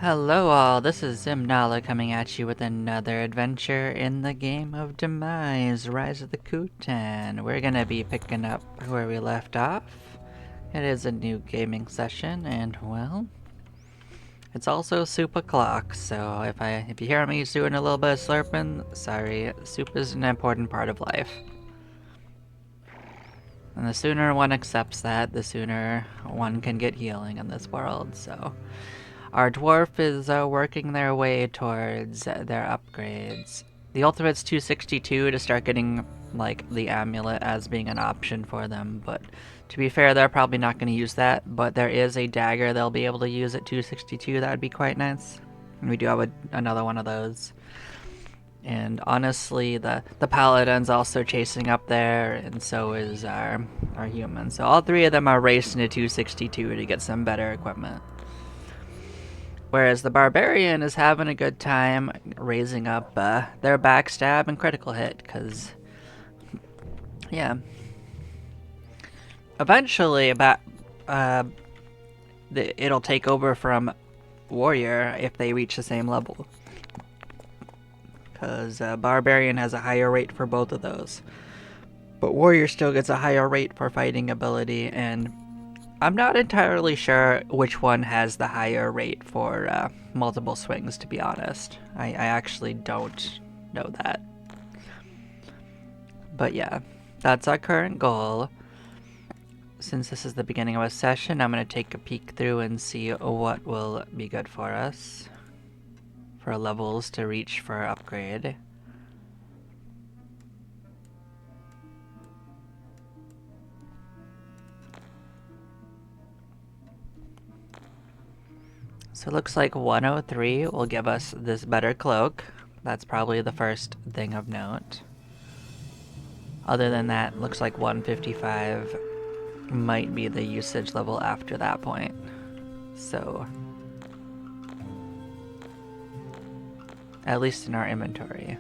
Hello all, this is Zimnala coming at you with another adventure in the game of Demise, Rise of the Kutan. We're gonna be picking up where we left off. It is a new gaming session, and well, it's also soup o'clock, so if you hear me doing a little bit of slurping, sorry, soup is an important part of life. And the sooner one accepts that, the sooner one can get healing in this world, so... Our dwarf is working their way towards their upgrades. The ultimate's 262 to start getting, like, the amulet as being an option for them, but to be fair, they're probably not going to use that, but there is a dagger they'll be able to use at 262, that would be quite nice. And we do have another one of those. And honestly, the paladin's also chasing up there, and so is our human. So all three of them are racing to 262 to get some better equipment. Whereas the barbarian is having a good time raising up their backstab and critical hit, because, yeah. Eventually, it'll take over from warrior if they reach the same level. Because barbarian has a higher rate for both of those. But warrior still gets a higher rate for fighting ability, and I'm not entirely sure which one has the higher rate for multiple swings, to be honest. I actually don't know that. But yeah, that's our current goal. Since this is the beginning of a session, I'm going to take a peek through and see what will be good for us for levels to reach for upgrade. So it looks like 103 will give us this better cloak. That's probably the first thing of note. Other than that, looks like 155 might be the usage level after that point. So, at least in our inventory.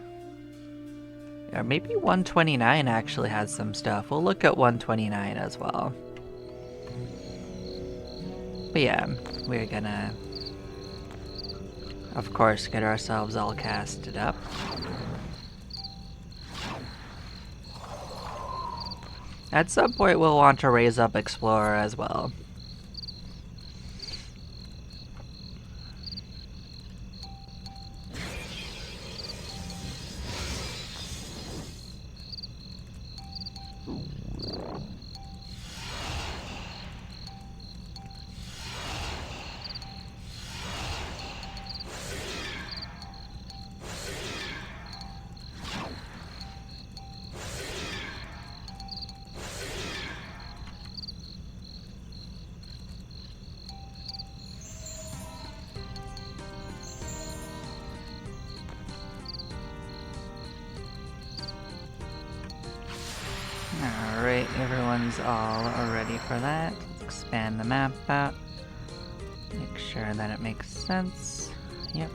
Or maybe 129 actually has some stuff. We'll look at 129 as well. But yeah, we're gonna, of course, get ourselves all casted up. At some point, we'll want to raise up Explorer as well. Alright, everyone's all ready for that. Let's expand the map out. Make sure that it makes sense. Yep.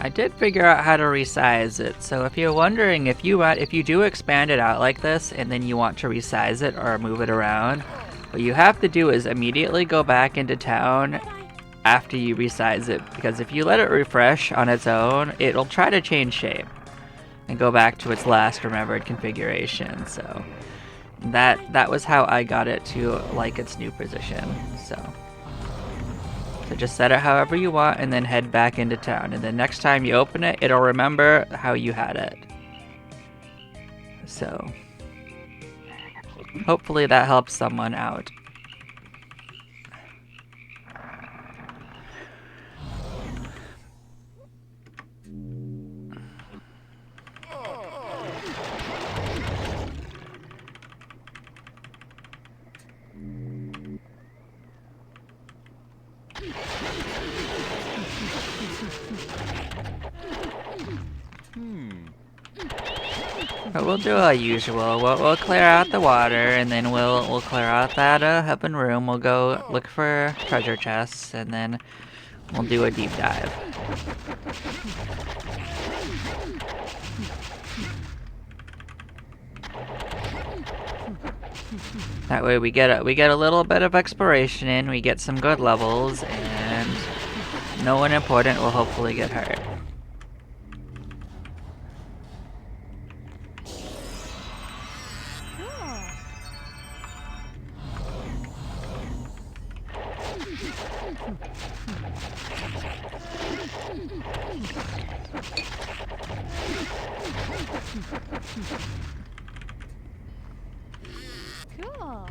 I did figure out how to resize it, so if you're wondering if you do expand it out like this and then you want to resize it or move it around, what you have to do is immediately go back into town after you resize it, because if you let it refresh on its own, it'll try to change shape and go back to its last remembered configuration. So that was how I got it to like its new position. So just set it however you want and then head back into town, and then next time you open it, it'll remember how you had it. So hopefully that helps someone out. But we'll do our usual. We'll clear out the water, and then we'll clear out that heaven room. We'll go look for treasure chests, and then we'll do a deep dive. That way we get a little bit of exploration in, we get some good levels, and no one important will hopefully get hurt. Cool.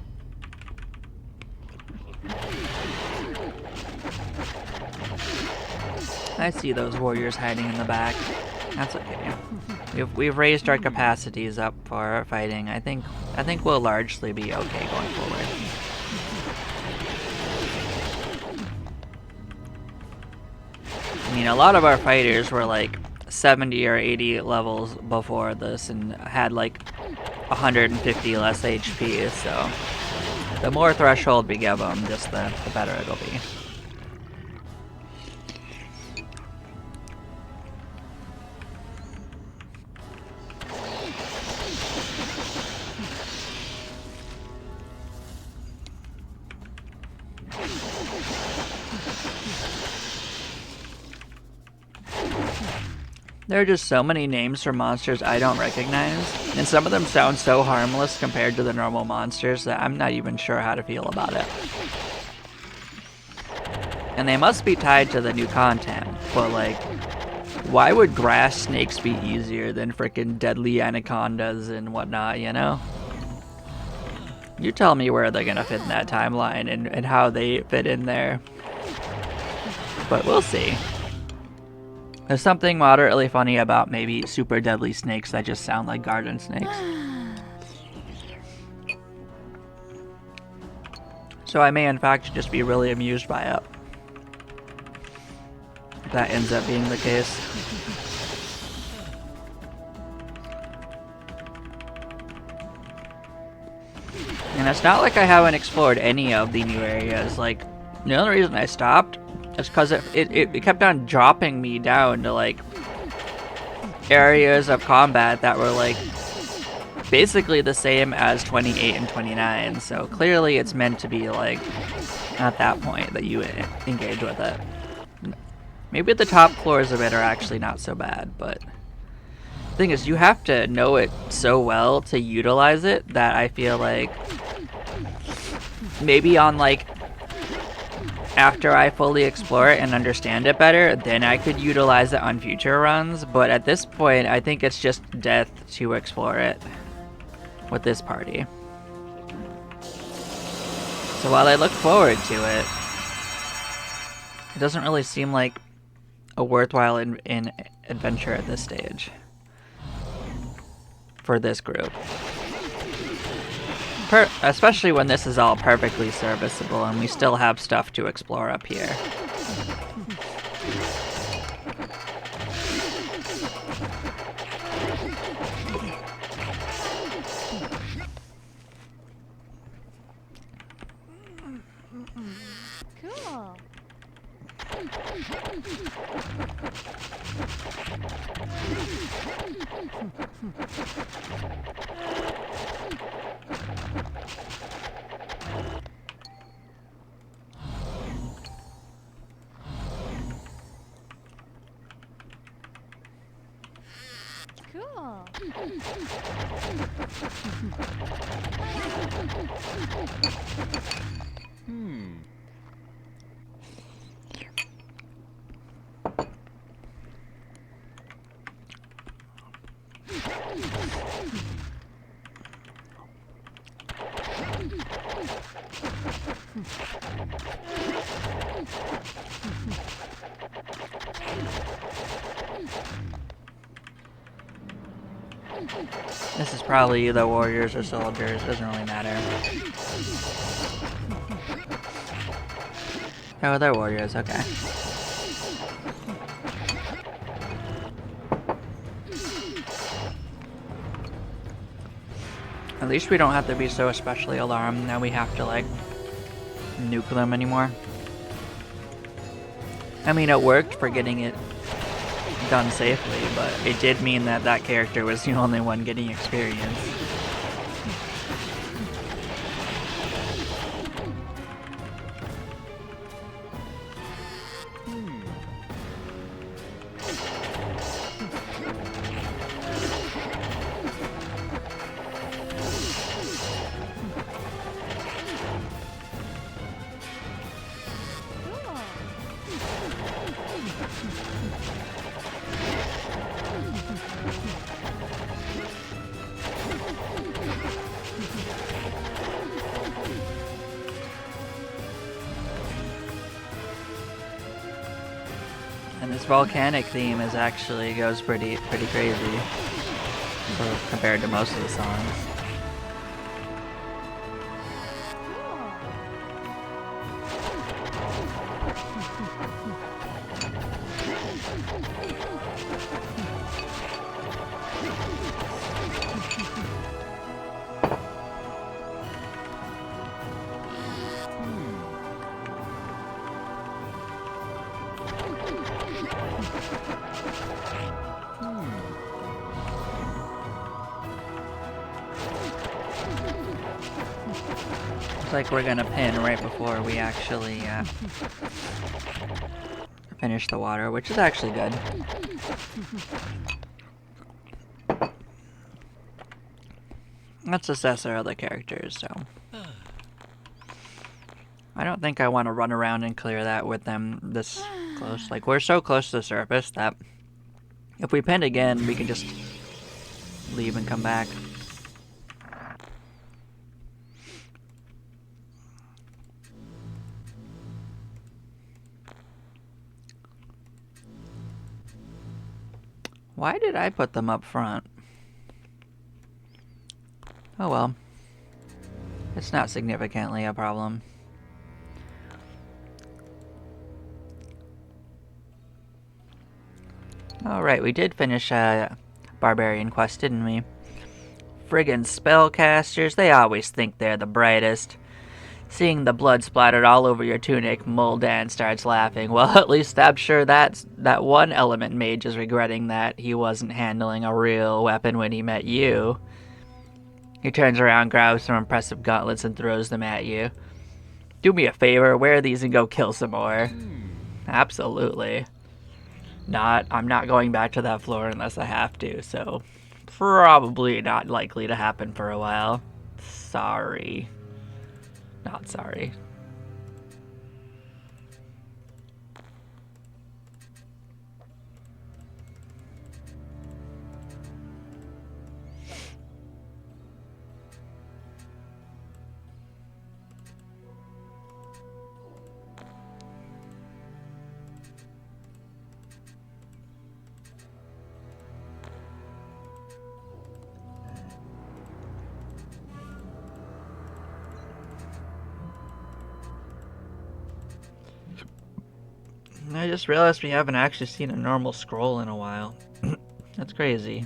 I see those warriors hiding in the back. That's okay. We've raised our capacities up for fighting. I think we'll largely be okay going forward. I mean, a lot of our fighters were like 70 or 80 levels before this and had like 150 less HP, so the more threshold we give them, just the better it'll be. There are just so many names for monsters I don't recognize, and some of them sound so harmless compared to the normal monsters that I'm not even sure how to feel about it. And they must be tied to the new content, but like, why would grass snakes be easier than frickin' deadly anacondas and whatnot, you know? You tell me where they're gonna fit in that timeline and how they fit in there. But we'll see. There's something moderately funny about maybe super deadly snakes that just sound like garden snakes. So I may in fact just be really amused by it. If that ends up being the case. And it's not like I haven't explored any of the new areas. Like, the only reason I stopped is because it kept on dropping me down to like areas of combat that were like basically the same as 28 and 29. So clearly it's meant to be like at that point that you engage with it. Maybe the top floors of it are actually not so bad, but the thing is you have to know it so well to utilize it that I feel like maybe on like after I fully explore it and understand it better, then I could utilize it on future runs, but at this point I think it's just death to explore it with this party. So while I look forward to it, it doesn't really seem like a worthwhile in adventure at this stage for this group. Especially when this is all perfectly serviceable and we still have stuff to explore up here. Cool. Cool. This is probably the warriors or soldiers, doesn't really matter. Oh, they're warriors, okay. At least we don't have to be so especially alarmed that we have to, like, nuke them anymore. I mean, it worked for getting it done safely, but it did mean that that character was the only one getting experience. And this volcanic theme is actually goes pretty crazy compared to most of the songs. Looks like we're gonna pin right before we actually finish the water, which is actually good. Let's assess our other characters, so. I don't think I want to run around and clear that with them this close. Like, we're so close to the surface that if we pin again, we can just leave and come back. Why did I put them up front? Oh well. It's not significantly a problem. Alright, we did finish Barbarian Quest, didn't we? Friggin' spellcasters, they always think they're the brightest. Seeing the blood splattered all over your tunic, Muldan starts laughing. Well, at least I'm sure that one element mage is regretting that he wasn't handling a real weapon when he met you. He turns around, grabs some impressive gauntlets, and throws them at you. Do me a favor, wear these and go kill some more. Absolutely. I'm not going back to that floor unless I have to, so probably not likely to happen for a while. Sorry. Not sorry. I just realized we haven't actually seen a normal scroll in a while. That's crazy.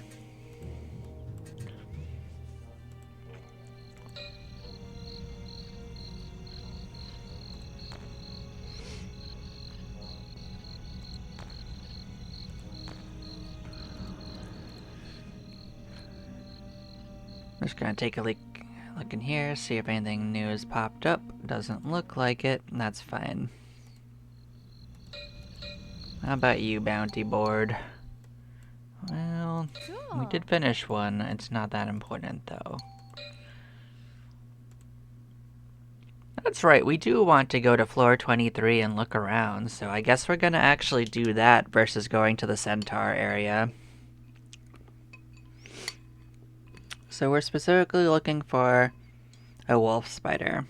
I'm just gonna take a look in here, see if anything new has popped up. Doesn't look like it, and that's fine. How about you, bounty board? Well, we did finish one. It's not that important, though. That's right, we do want to go to floor 23 and look around, so I guess we're gonna actually do that versus going to the centaur area. So we're specifically looking for a wolf spider.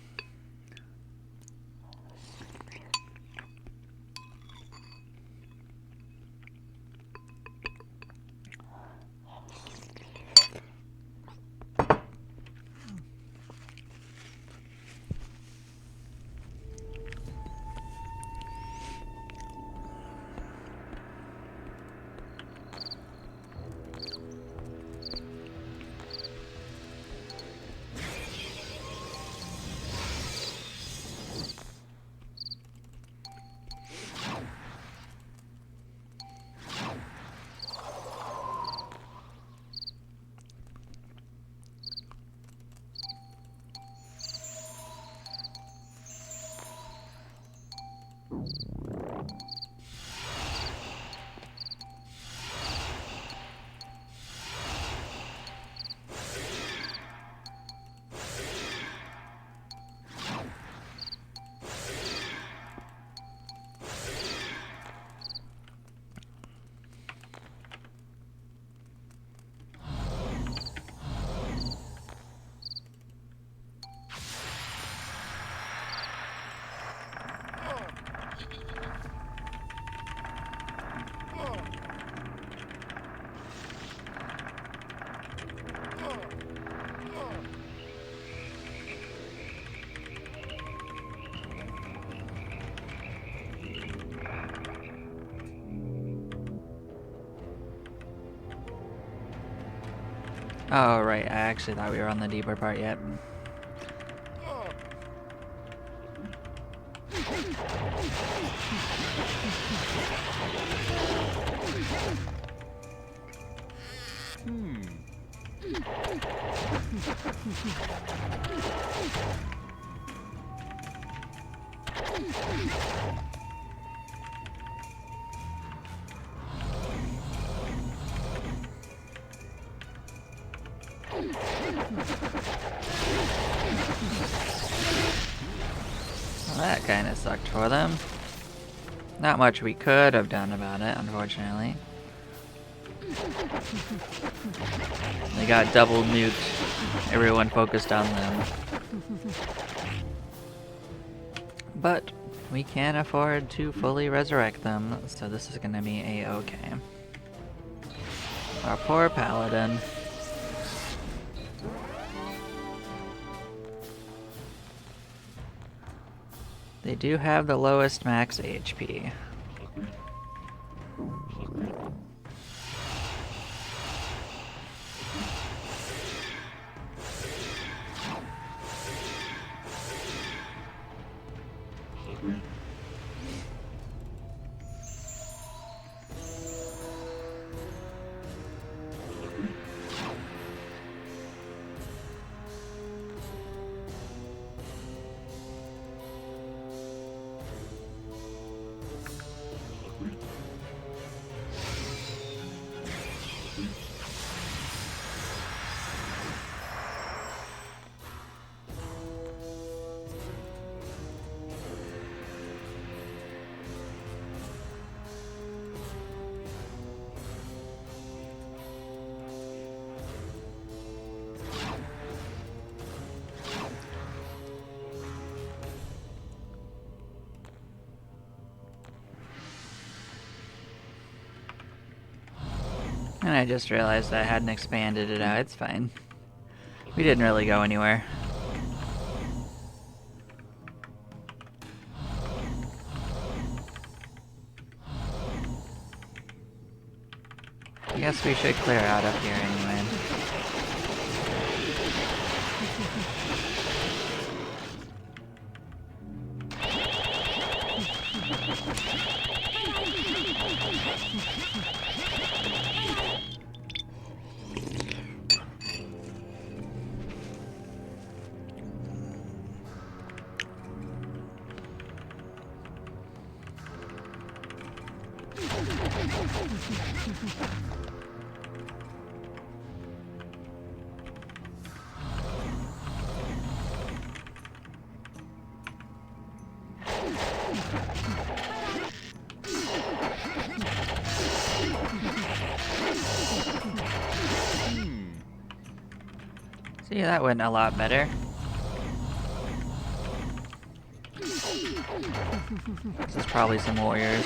Oh, right. I actually thought we were on the deeper part yet. Well, that kind of sucked for them. Not much we could have done about it, unfortunately. They got double nuked. Everyone focused on them. But we can't afford to fully resurrect them, so this is gonna be a-okay. Our poor paladin. They do have the lowest max HP. And I just realized I hadn't expanded it out. It's fine. We didn't really go anywhere. I guess we should clear out up here anyway. See, that went a lot better. This is probably some warriors.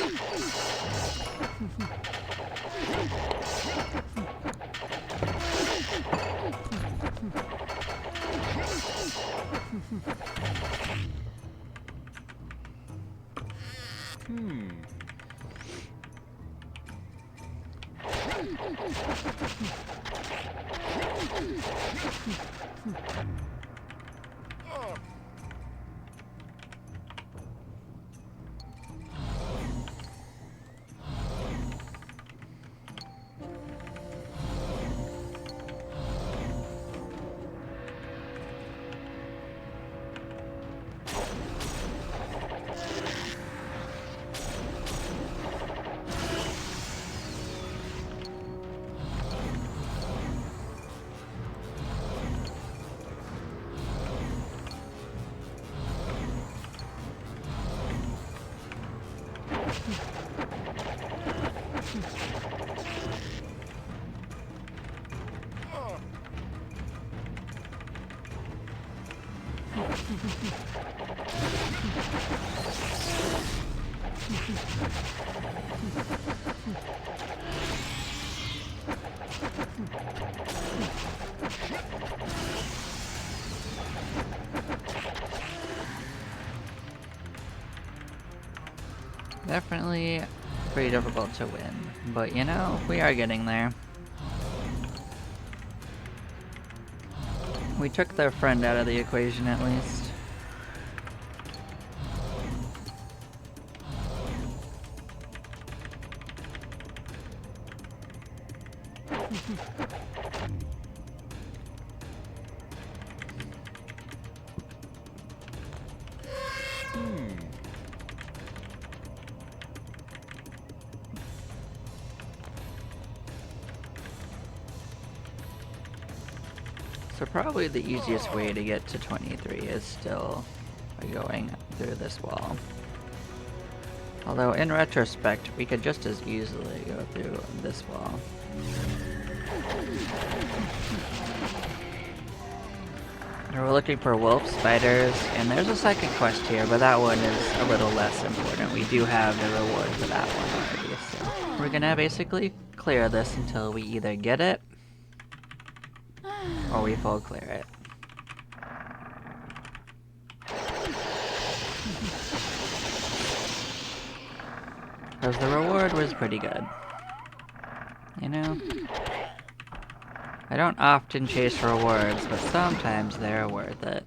Definitely pretty difficult to win, but you know, we are getting there. We took their friend out of the equation at least. So probably the easiest way to get to 23 is still by going through this wall. Although in retrospect, we could just as easily go through this wall. We're looking for wolf spiders, and there's a second quest here, but that one is a little less important. We do have the reward for that one already, so we're gonna basically clear this until we either get it or we full clear it. Because the reward was pretty good. You know? I don't often chase rewards, but sometimes they're worth it.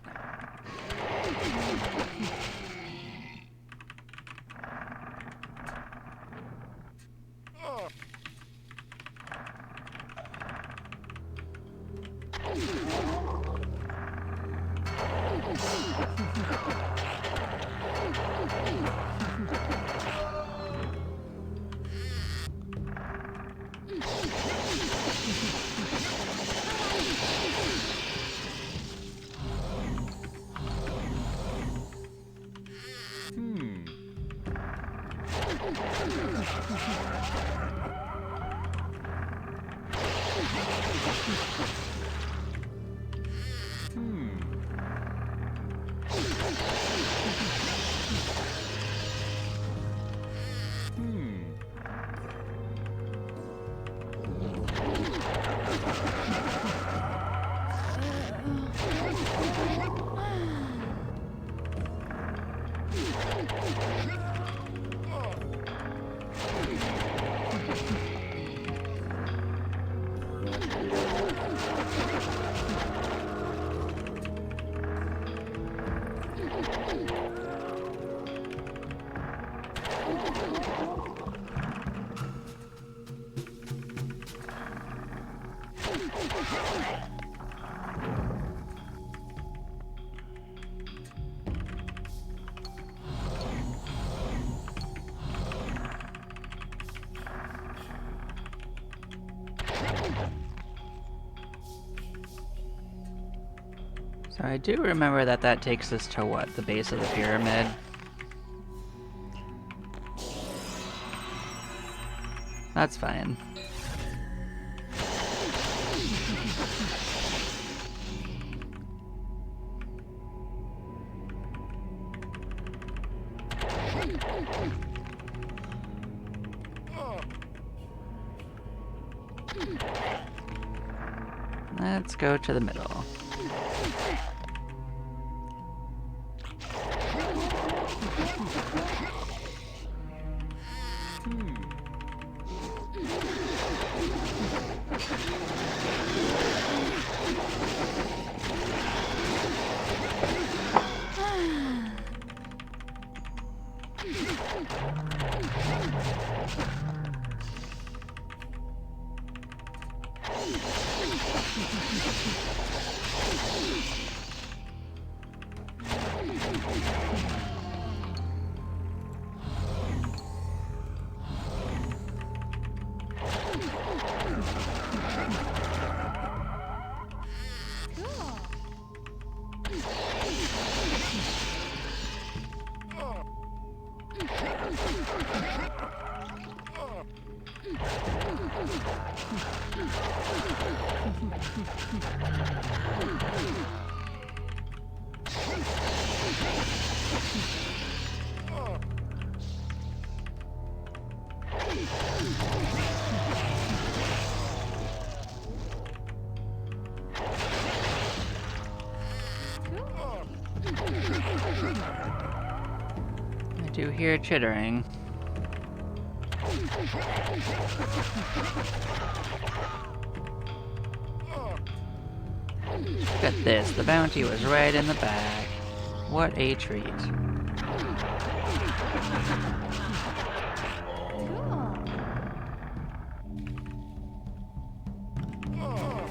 So I do remember that that takes us to what? The base of the pyramid? That's fine. Let's go to the middle. I do hear chittering. Look at this, the bounty was right in the back. What a treat. Cool.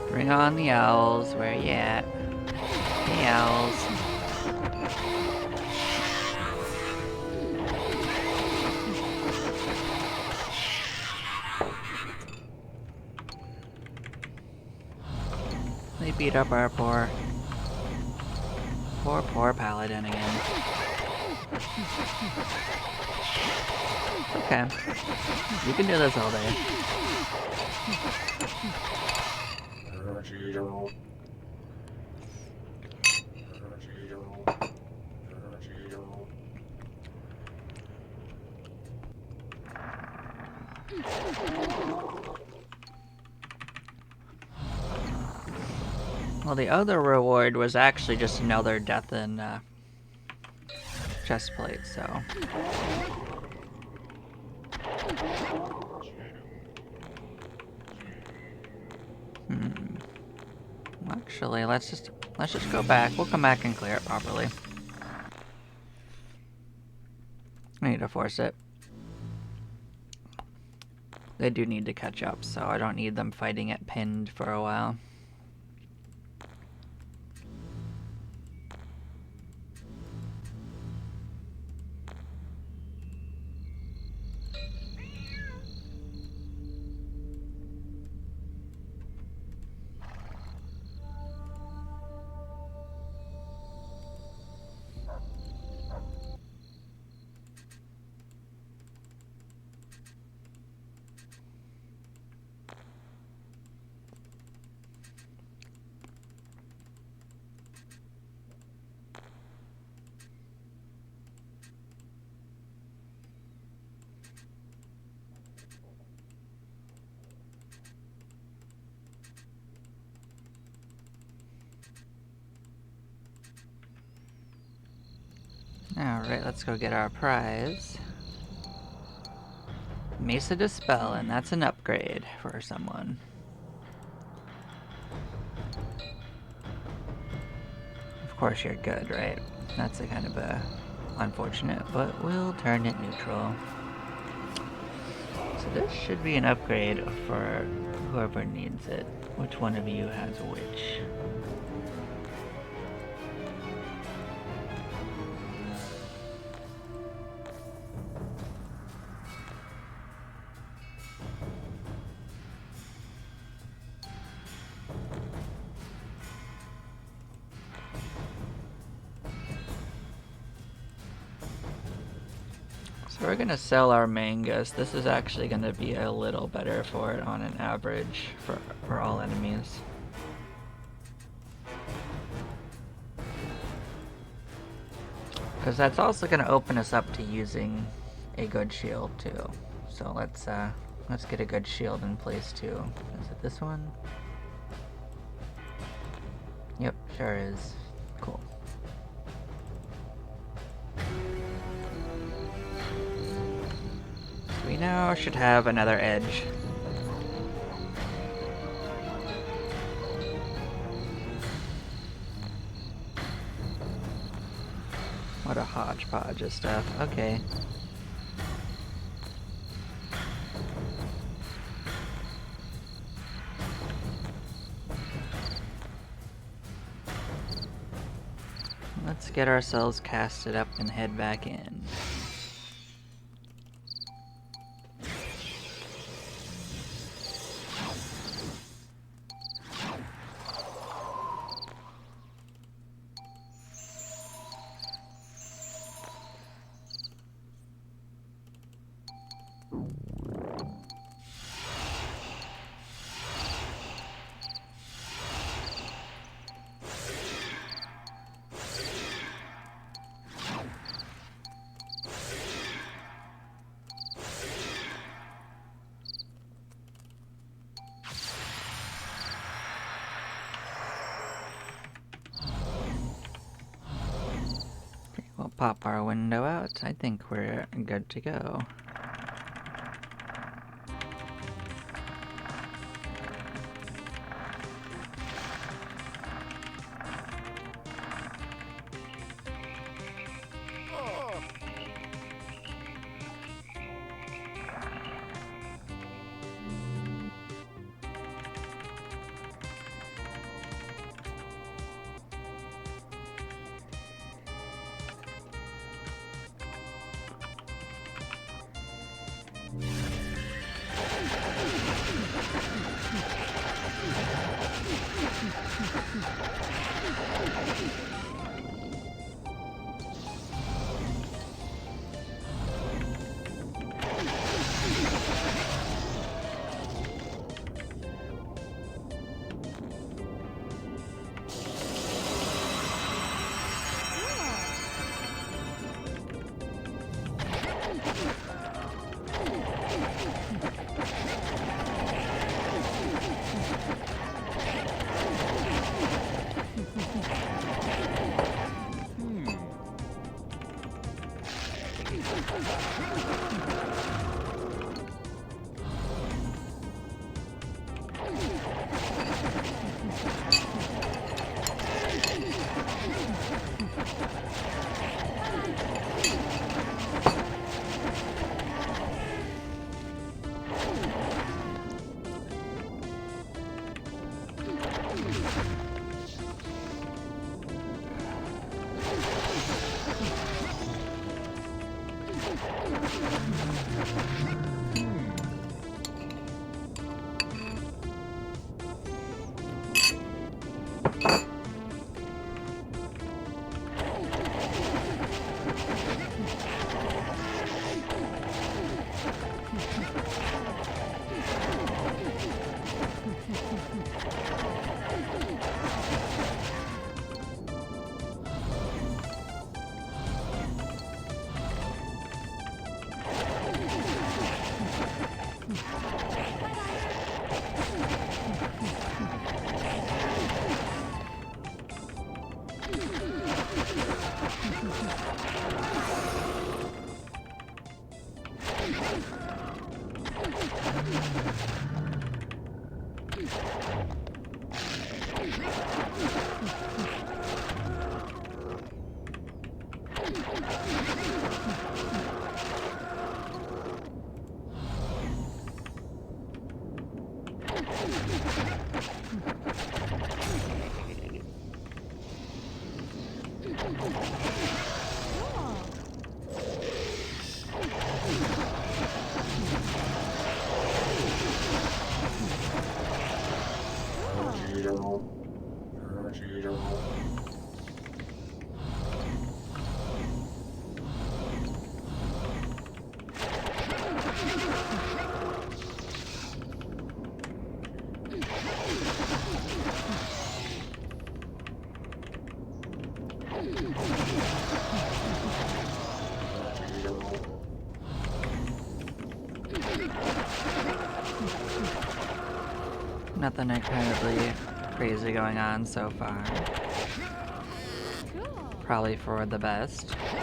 Bring on the owls, where you at? Hey owls. They beat up our poor paladin again. Okay. You can do this all day. Well, the other reward was actually just another death in chestplate, so. Actually, let's just go back. We'll come back and clear it properly. I need to force it. They do need to catch up, so I don't need them fighting it pinned for a while. Alright, let's go get our prize. Mesa Dispel, and that's an upgrade for someone. Of course you're good, right? That's a kind of a unfortunate, but we'll turn it neutral. So this should be an upgrade for whoever needs it. Which one of you has which? So we're gonna sell our mangas. This is actually gonna be a little better for it on an average for all enemies. Because that's also gonna open us up to using a good shield too. So let's get a good shield in place too. Is it this one? Yep, sure is. Cool. We now should have another edge. What a hodgepodge of stuff. Okay. Let's get ourselves casted up and head back in. pop our window out. I think we're good to go. Nothing incredibly crazy going on so far. Cool. Probably for the best. Cool.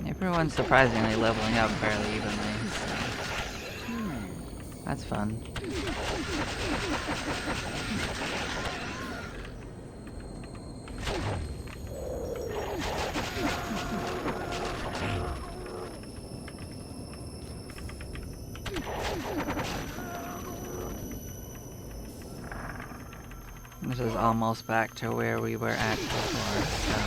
Everyone's surprisingly leveling up fairly evenly. So. That's fun. This is almost back to where we were at before, so...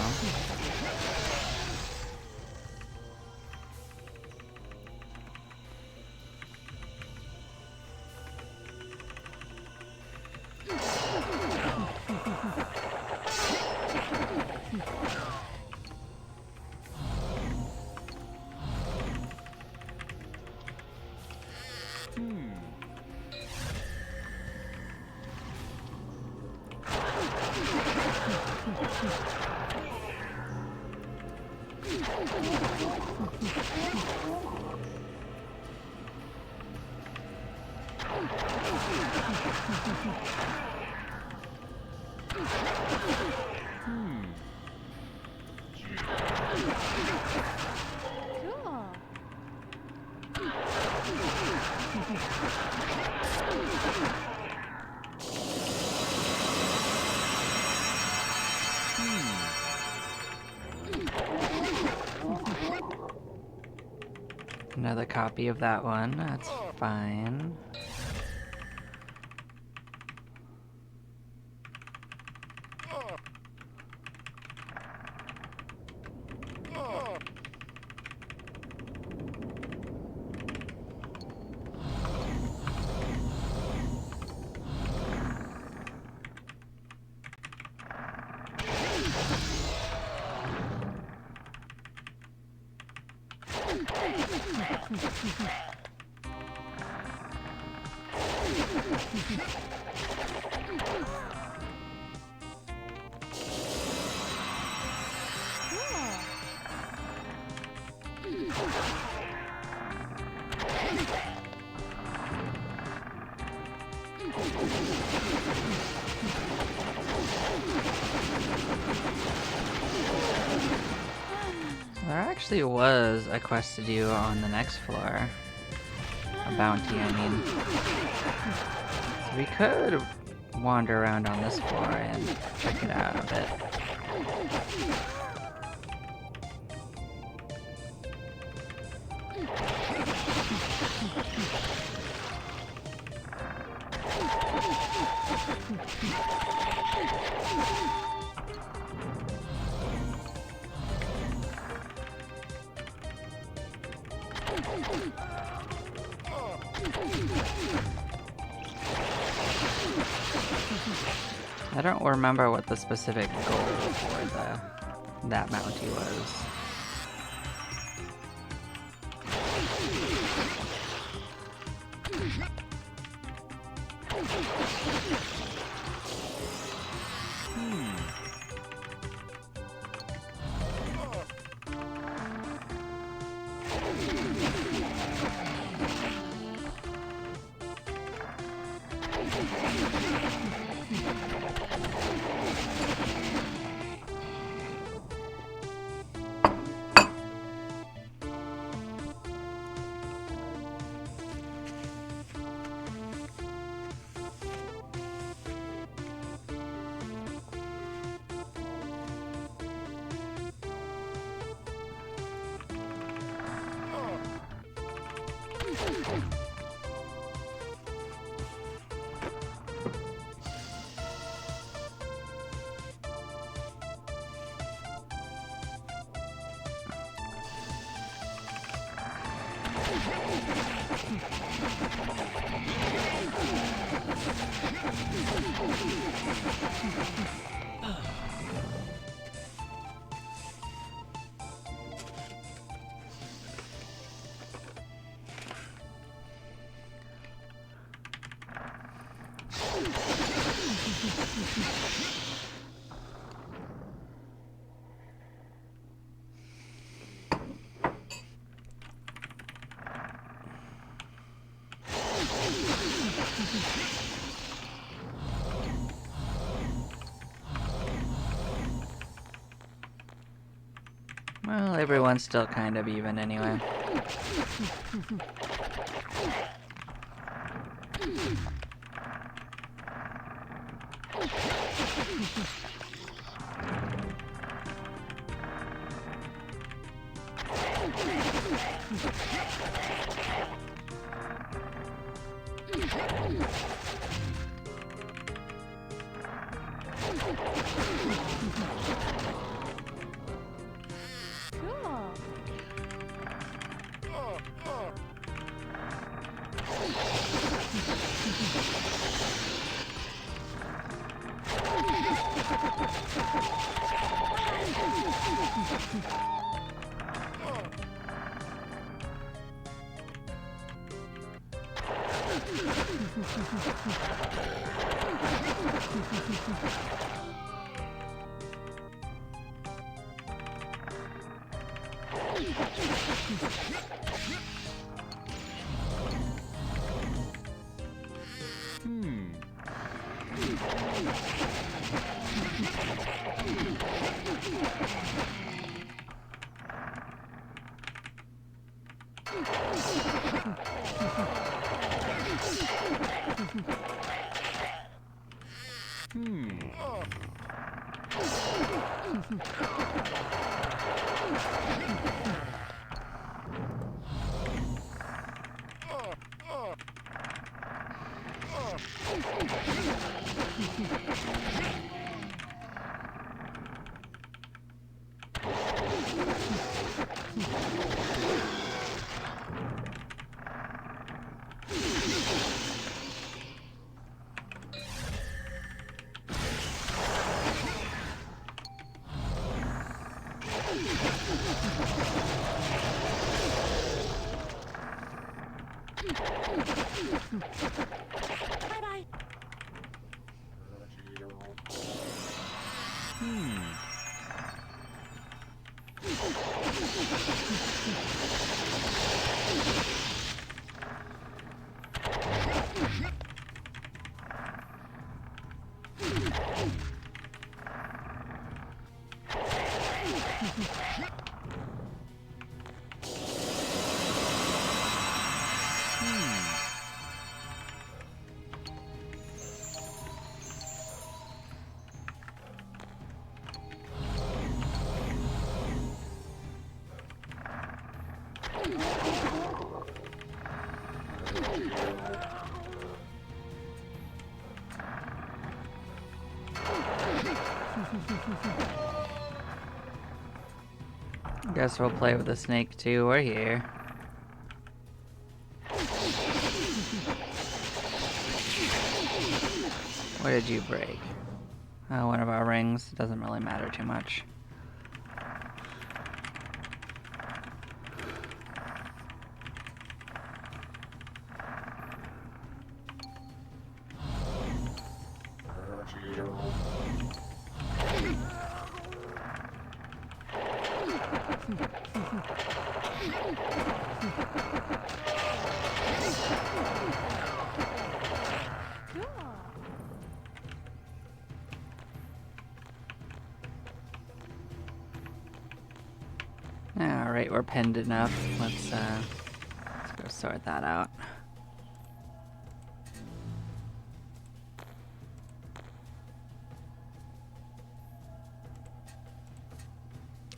Cool. Another copy of that one, that's fine. There actually was a quest to do on the next floor. A bounty, I mean. So we could wander around on this floor and check it out a bit. I don't remember what the specific goal for that bounty was. Well, everyone's still kind of even anyway. Cool. Guess we'll play with the snake too. We're here. What did you break? Oh, one of our rings. Doesn't really matter too much. Alright, we're pinned enough. Let's go sort that out.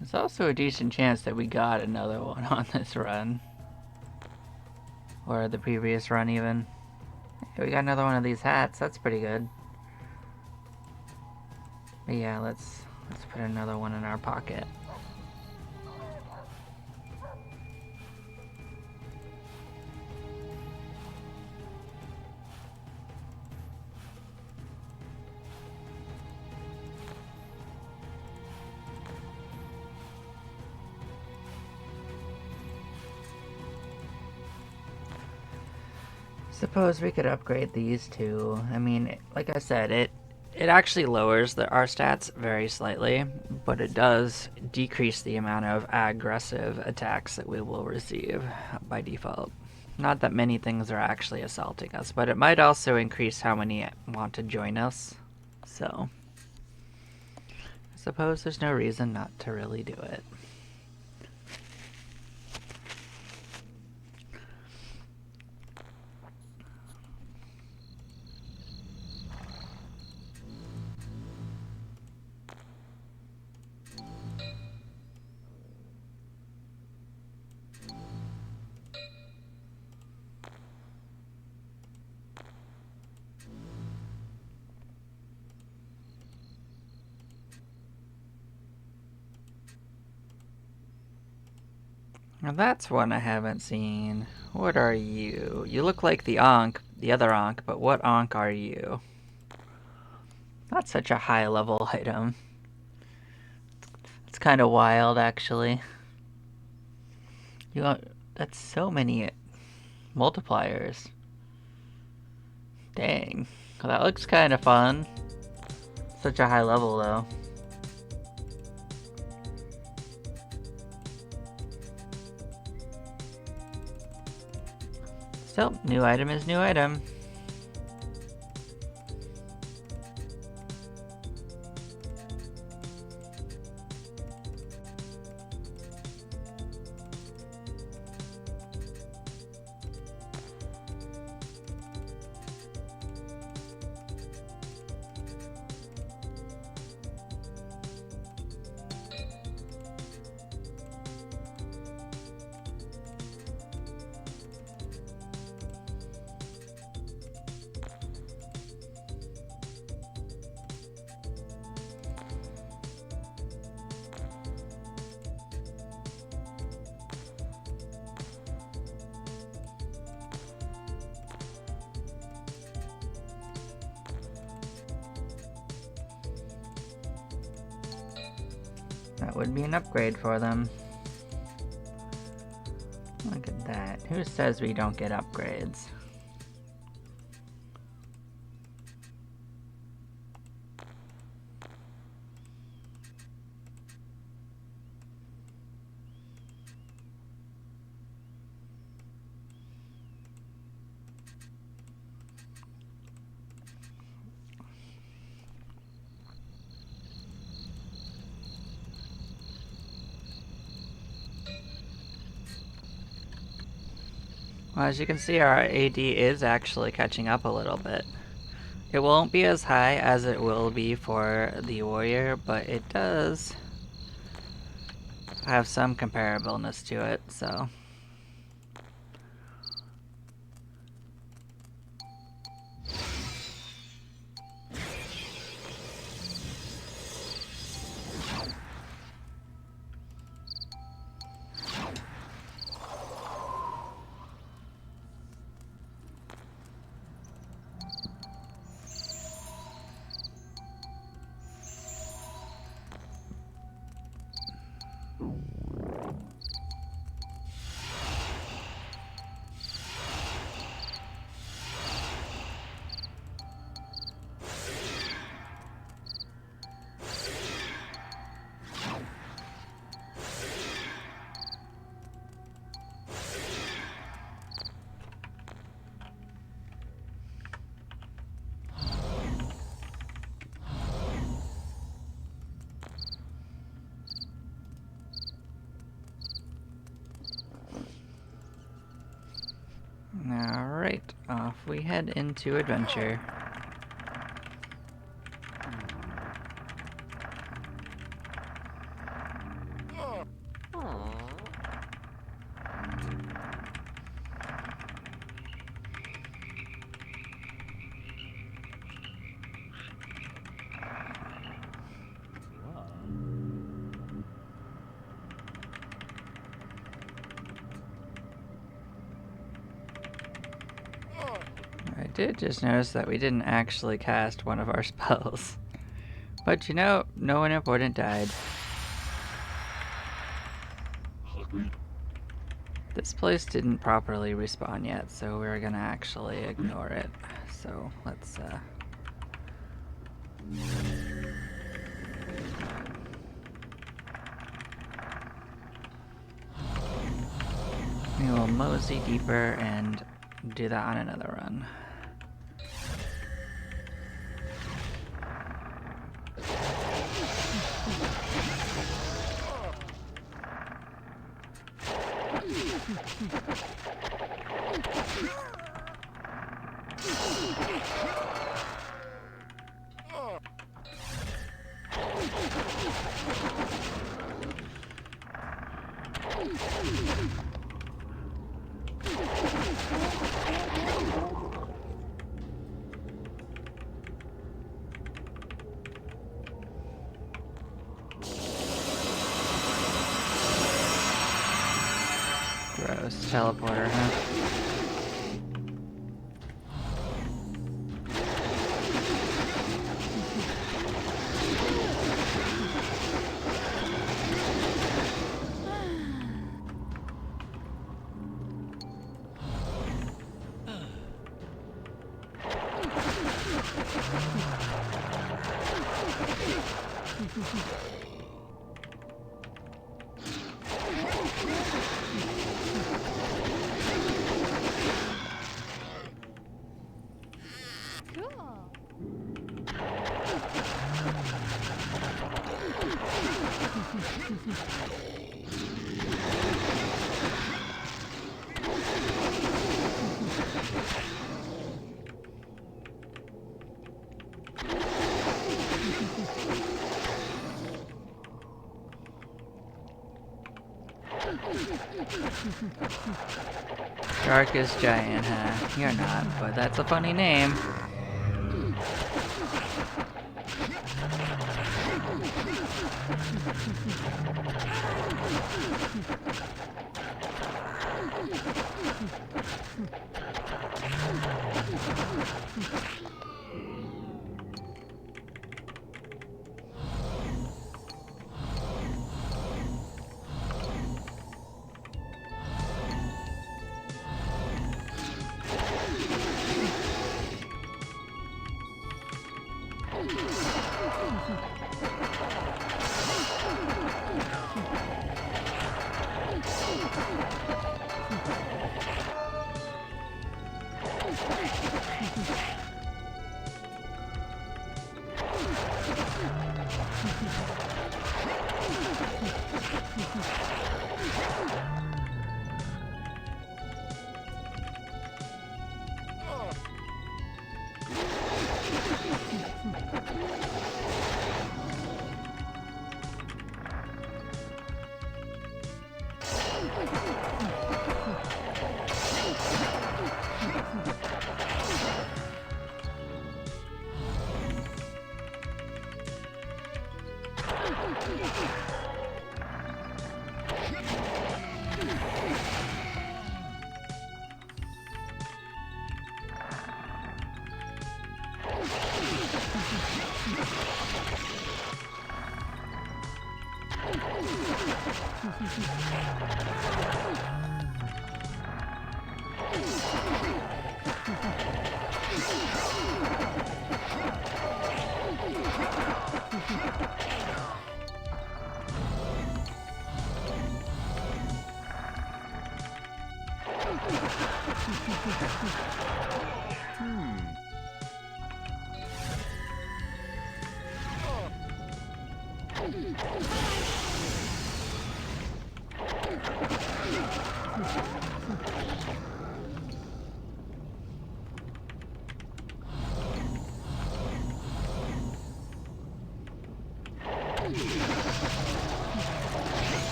There's also a decent chance that we got another one on this run. Or the previous run even. Hey, we got another one of these hats, that's pretty good. But yeah, let's put another one in our pocket. Suppose we could upgrade these two. I mean, like I said, it actually lowers our stats very slightly, but it does decrease the amount of aggressive attacks that we will receive by default. Not that many things are actually assaulting us, but it might also increase how many want to join us. So, I suppose there's no reason not to really do it. Now that's one I haven't seen. What are you? You look like the Ankh, the other Ankh, but what Ankh are you? Not such a high level item. It's kind of wild, actually. You got, that's so many multipliers. Dang. Well, that looks kind of fun. Such a high level, though. Still, new item is new item. That would be an upgrade for them. Look at that. Who says we don't get upgrades? Well, as you can see, our AD is actually catching up a little bit. It won't be as high as it will be for the warrior, but it does have some comparableness to it, so. Alright, off we head into adventure. I did just notice that we didn't actually cast one of our spells. But you know, no one important died. This place didn't properly respawn yet, so we're gonna actually ignore it. So let's we will mosey deeper and do that on another run. teleporter, huh? Cool. Darkest Giant, huh? You're not, but that's a funny name.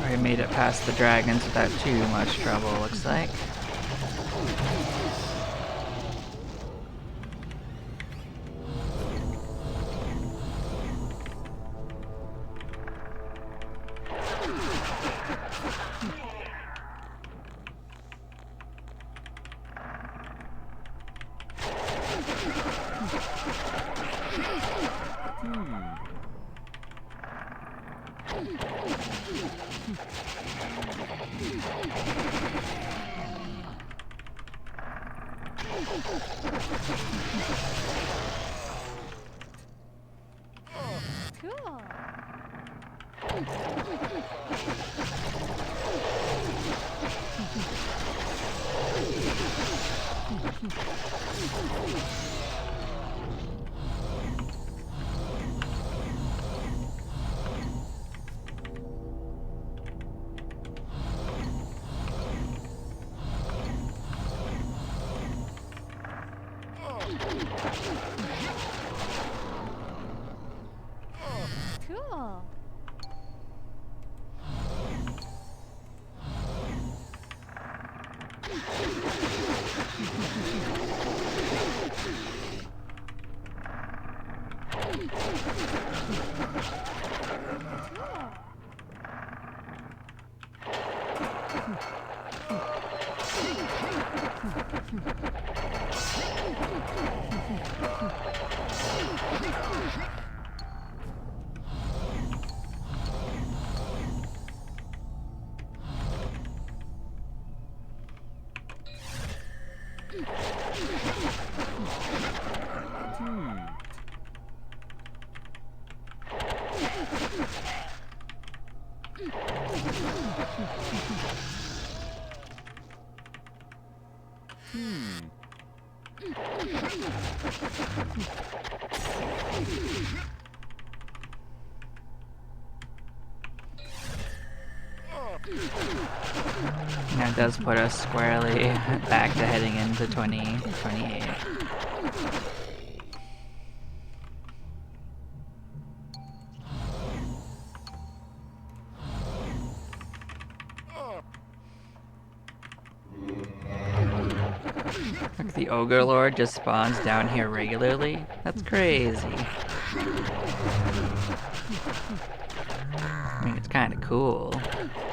We made it past the dragons without too much trouble, looks like. That does put us squarely back to heading into 2028. Look, the Ogre Lord just spawns down here regularly. That's crazy. I mean, it's kind of cool.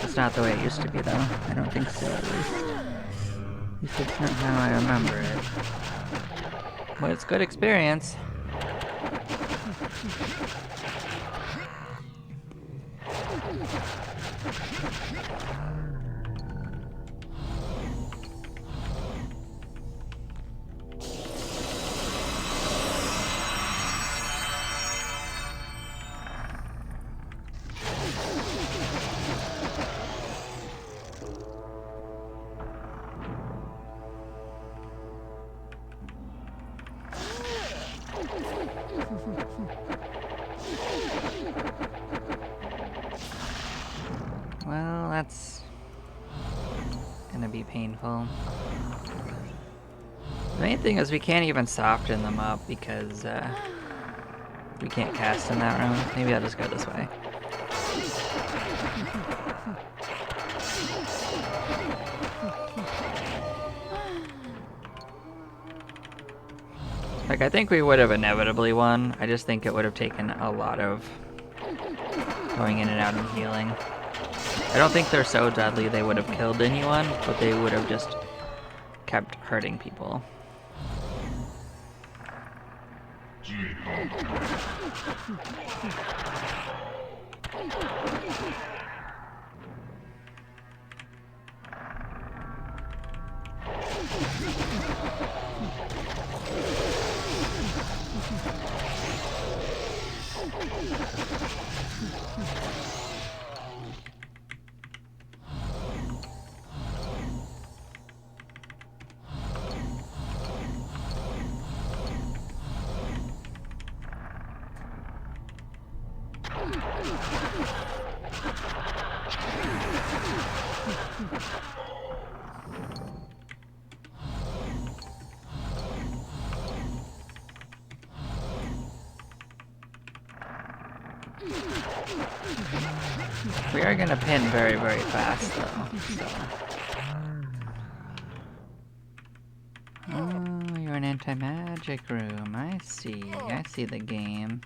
It's not the way it used to be, though. I don't think so, at least. At least it's not how I remember it. But it's good experience. Well, that's gonna be painful. The main thing is we can't even soften them up because we can't cast in that room. Maybe I'll just go this way. Like, I think we would have inevitably won. I just think it would have taken a lot of going in and out and healing. I don't think they're so deadly they would have killed anyone, but they would have just kept hurting people. We are gonna pin very, very fast, though. So. Oh, you're an anti-magic room. I see. I see the game.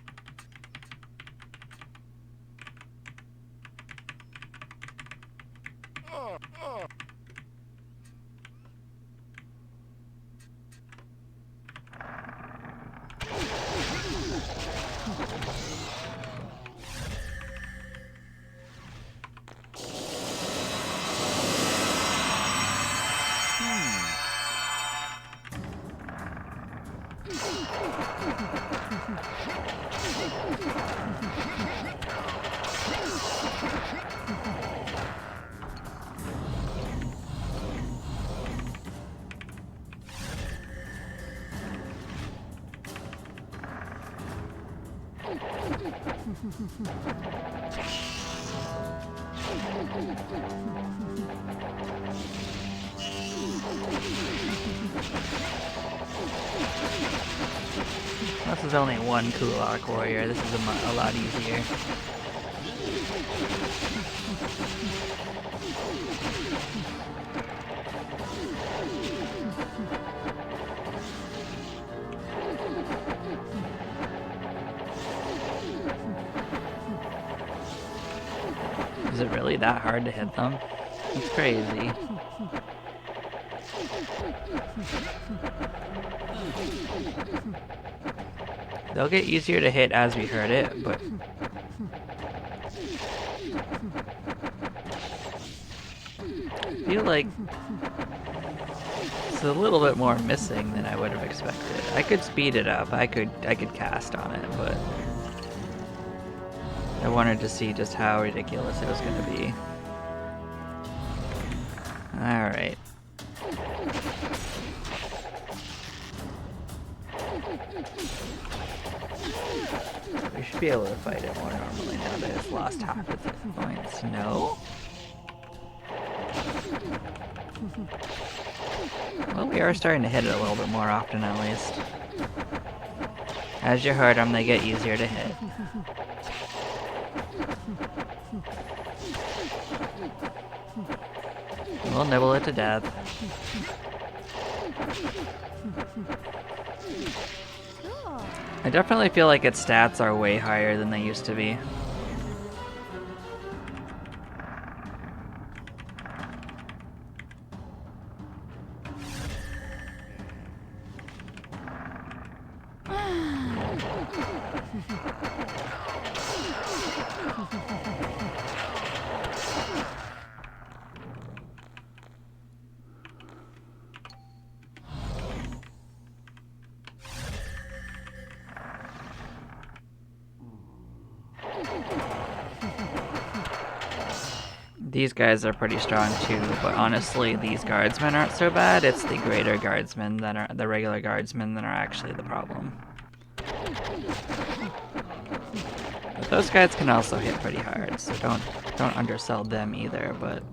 This is only one Kulak warrior. This is a lot easier. it really that hard to hit them? It's crazy. They'll get easier to hit as we hurt it, but... I feel like it's a little bit more missing than I would have expected. I could speed it up. I could cast on it, but I wanted to see just how ridiculous it was going to be. All right. We should be able to fight it more normally now that it's lost half its hit points. No? Well, we are starting to hit it a little bit more often at least. As you hurt them, they get easier to hit. We'll nibble it to death. Cool. I definitely feel like its stats are way higher than they used to be. These guys are pretty strong too, but honestly, these guardsmen aren't so bad. It's the greater guardsmen that are the regular guardsmen that are actually the problem. But those guys can also hit pretty hard, so don't undersell them either. But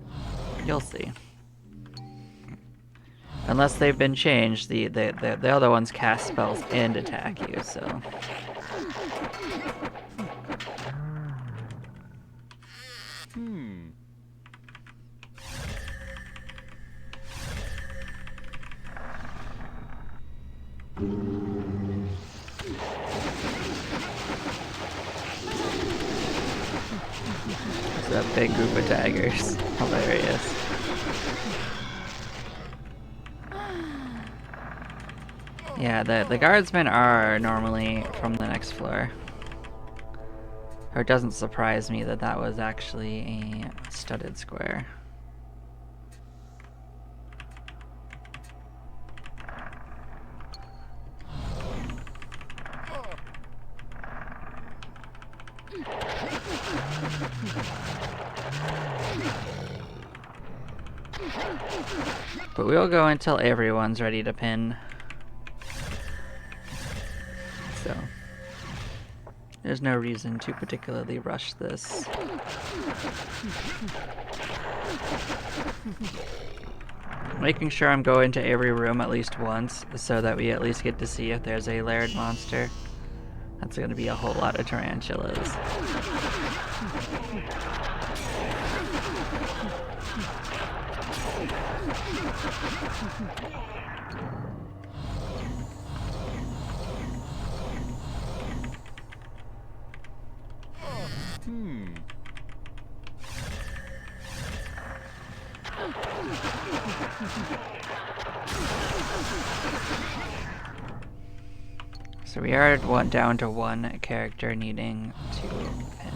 you'll see. Unless they've been changed, the other ones cast spells and attack you. So. It's a big group of daggers. Hilarious. Yeah, the guardsmen are normally from the next floor. Or it doesn't surprise me that that was actually a studded square. But we'll go until everyone's ready to pin. So, there's no reason to particularly rush this. Making sure I'm going to every room at least once, so that we at least get to see if there's a layered monster. That's going to be a whole lot of tarantulas. So we are down to one character needing to pin.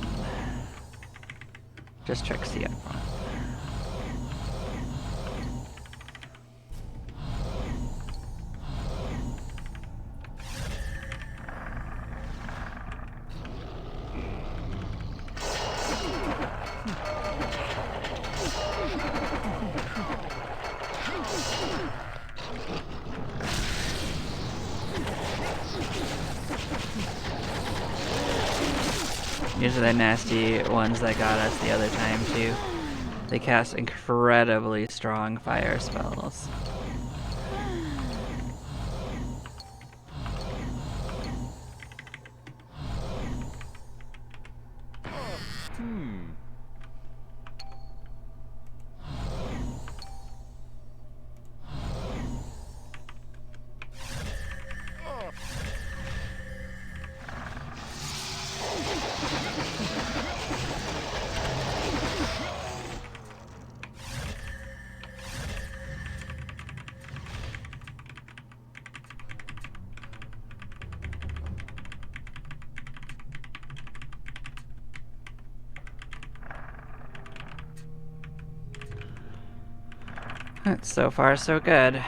Just Trixie up front. These are the nasty ones that got us the other time too. They cast incredibly strong fire spells. So far, so good.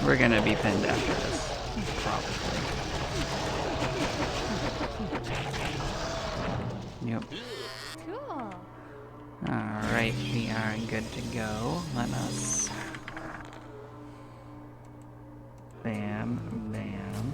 We're gonna be pinned after this, probably. Yep. Cool. Alright, we are good to go. Let us... Bam, bam.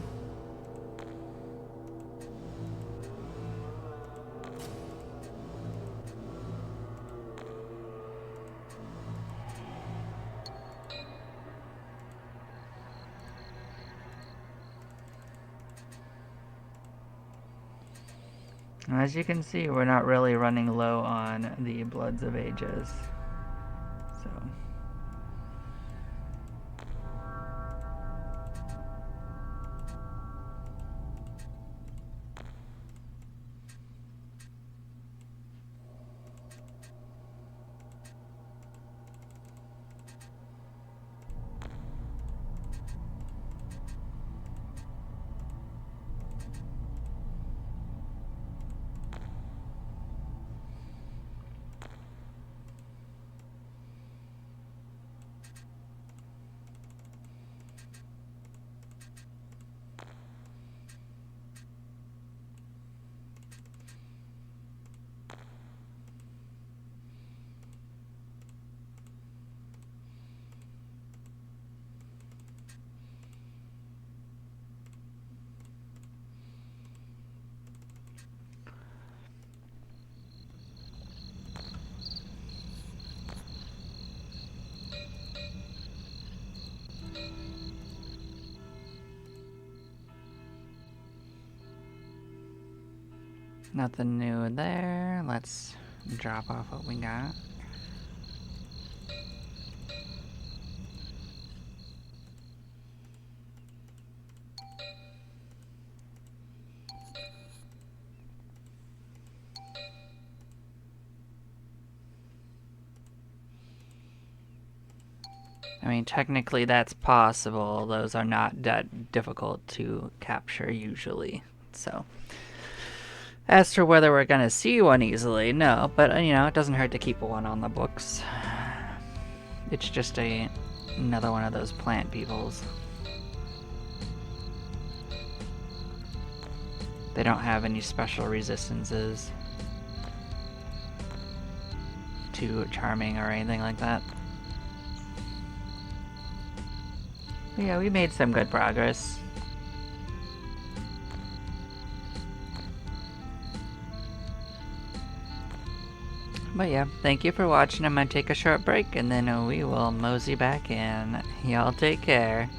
As you can see, we're not really running low on the Bloods of Ages. So... Nothing new there. Let's drop off what we got. I mean, technically that's possible. Those are not that difficult to capture usually. So... As for whether we're gonna see one easily, no, but you know, it doesn't hurt to keep one on the books. It's just another one of those plant peoples. They don't have any special resistances to charming or anything like that. But yeah, we made some good progress. But yeah, thank you for watching. I'm gonna take a short break and then we will mosey back in. Y'all take care.